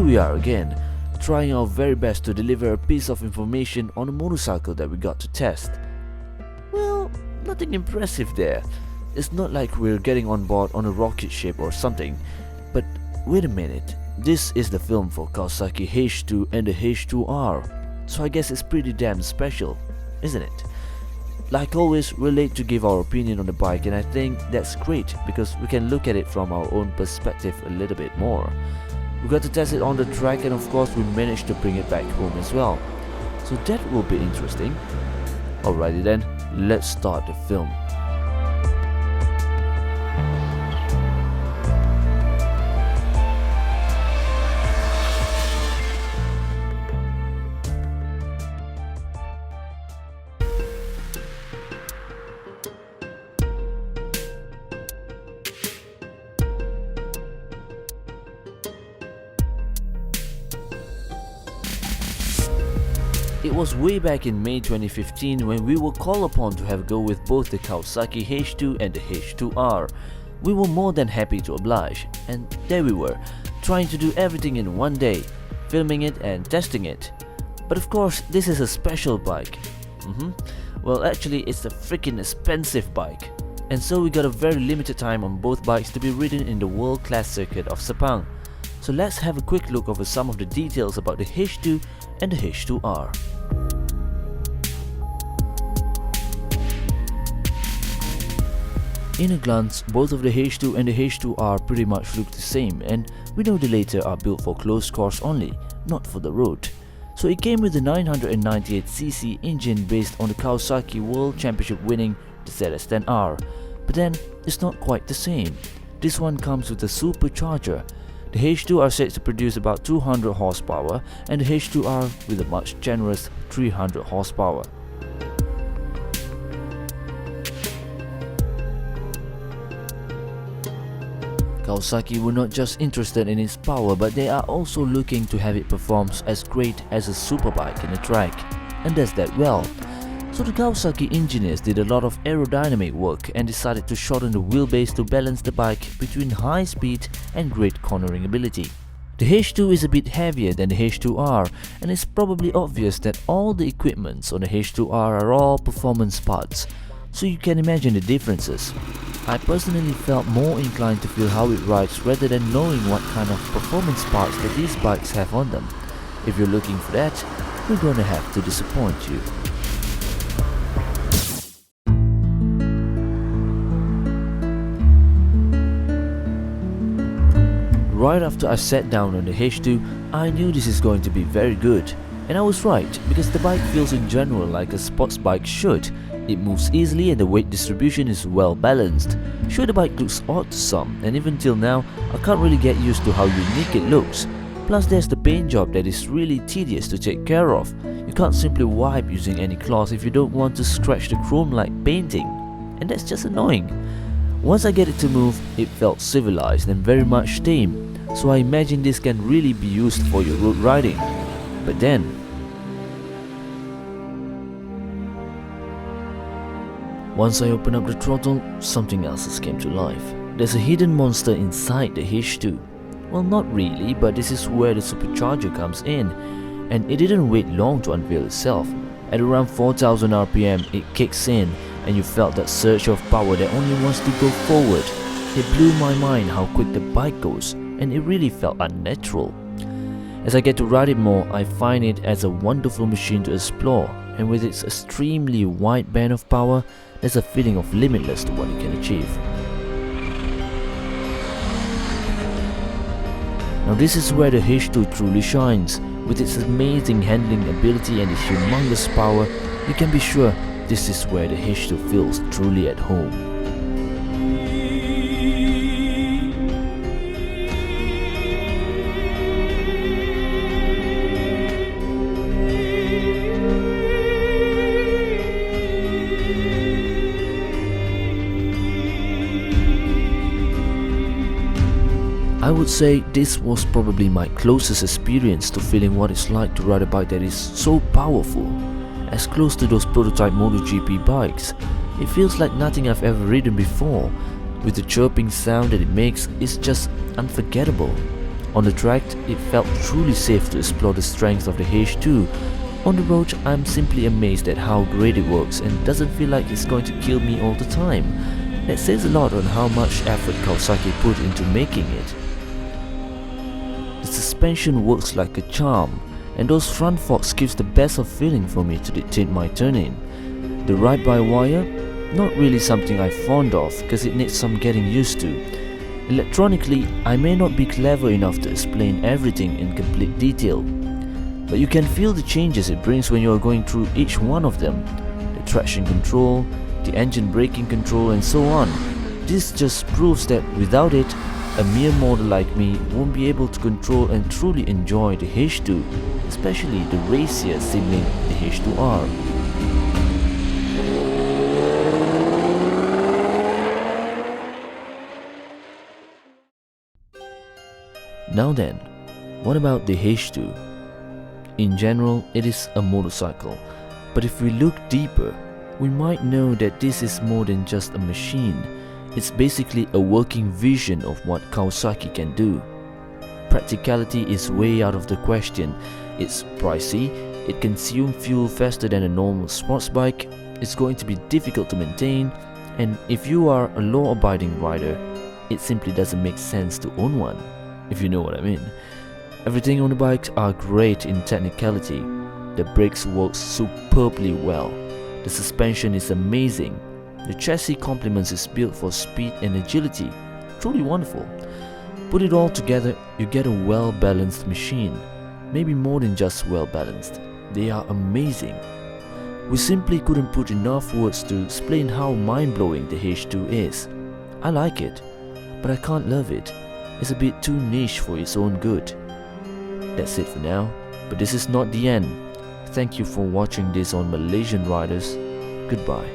we are again, trying our very best to deliver a piece of information on a motorcycle that we got to test. Well, nothing impressive there. It's not like we're getting on board on a rocket ship or something. But wait a minute, this is the film for Kawasaki H2 and the H2R, so I guess it's pretty damn special, isn't it? Like always, we're late to give our opinion on the bike, and I think that's great because we can look at it from our own perspective a little bit more. We got to test it on the track, and of course we managed to bring it back home as well. So that will be interesting. Alrighty then, let's start the film. It was way back in May 2015 when we were called upon to have a go with both the Kawasaki H2 and the H2R. We were more than happy to oblige, and there we were, trying to do everything in one day, filming it and testing it. But of course, this is a special bike. Well, actually it's a freaking expensive bike. And so we got a very limited time on both bikes to be ridden in the world-class circuit of Sepang. So let's have a quick look over some of the details about the H2 and the H2R. In a glance, both of the H2 and the H2R pretty much look the same, and we know the latter are built for closed course only, not for the road. So it came with the 998cc engine based on the Kawasaki World Championship winning the ZS10R, but then it's not quite the same. This one comes with a supercharger. The H2 are said to produce about 200 horsepower and the H2R with a much generous 300 horsepower. Kawasaki were not just interested in its power, but they are also looking to have it perform as great as a superbike in a track, and does that well. So the Kawasaki engineers did a lot of aerodynamic work and decided to shorten the wheelbase to balance the bike between high speed and great cornering ability. The H2 is a bit heavier than the H2R, and it's probably obvious that all the equipments on the H2R are all performance parts, so you can imagine the differences. I personally felt more inclined to feel how it rides rather than knowing what kind of performance parts that these bikes have on them. If you're looking for that, we're gonna have to disappoint you. Right after I sat down on the H2, I knew this is going to be very good. And I was right, because the bike feels in general like a sports bike should. It moves easily and the weight distribution is well balanced. Sure, the bike looks odd to some, and even till now, I can't really get used to how unique it looks. Plus there's the paint job that is really tedious to take care of. You can't simply wipe using any cloth if you don't want to scratch the chrome like painting. And that's just annoying. Once I get it to move, it felt civilized and very much tame. So I imagine this can really be used for your road riding. But then, once I open up the throttle, something else has came to life. There's a hidden monster inside the H2. Well, not really, but this is where the supercharger comes in. And it didn't wait long to unveil itself. At around 4000 RPM, it kicks in, and you felt that surge of power that only wants to go forward. It blew my mind how quick the bike goes, and it really felt unnatural. As I get to ride it more, I find it as a wonderful machine to explore, and with its extremely wide band of power, there's a feeling of limitless to what it can achieve. Now this is where the H2 truly shines. With its amazing handling ability and its humongous power, you can be sure this is where the H2 feels truly at home. I would say this was probably my closest experience to feeling what it's like to ride a bike that is so powerful. As close to those prototype MotoGP bikes, it feels like nothing I've ever ridden before. With the chirping sound that it makes, it's just unforgettable. On the track, it felt truly safe to explore the strengths of the H2. On the road, I'm simply amazed at how great it works and doesn't feel like it's going to kill me all the time. That says a lot on how much effort Kawasaki put into making it. The suspension works like a charm, and those front forks gives the best of feeling for me to dictate my turn-in. The ride-by-wire? Not really something I'm fond of because it needs some getting used to. Electronically, I may not be clever enough to explain everything in complete detail, but you can feel the changes it brings when you are going through each one of them. The traction control, the engine braking control and so on. This just proves that without it, a mere model like me won't be able to control and truly enjoy the H2, especially the racier sibling, the H2R. Now then, what about the H2? In general, it is a motorcycle, but if we look deeper, we might know that this is more than just a machine. It's basically a working vision of what Kawasaki can do. Practicality is way out of the question. It's pricey, it consumes fuel faster than a normal sports bike, it's going to be difficult to maintain, and if you are a law-abiding rider, it simply doesn't make sense to own one, if you know what I mean. Everything on the bikes are great in technicality. The brakes work superbly well. The suspension is amazing. The chassis complements is built for speed and agility. Truly wonderful. Put it all together, you get a well-balanced machine. Maybe more than just well-balanced. They are amazing. We simply couldn't put enough words to explain how mind-blowing the H2 is. I like it, but I can't love it. It's a bit too niche for its own good. That's it for now, but this is not the end. Thank you for watching this on Malaysian Riders. Goodbye.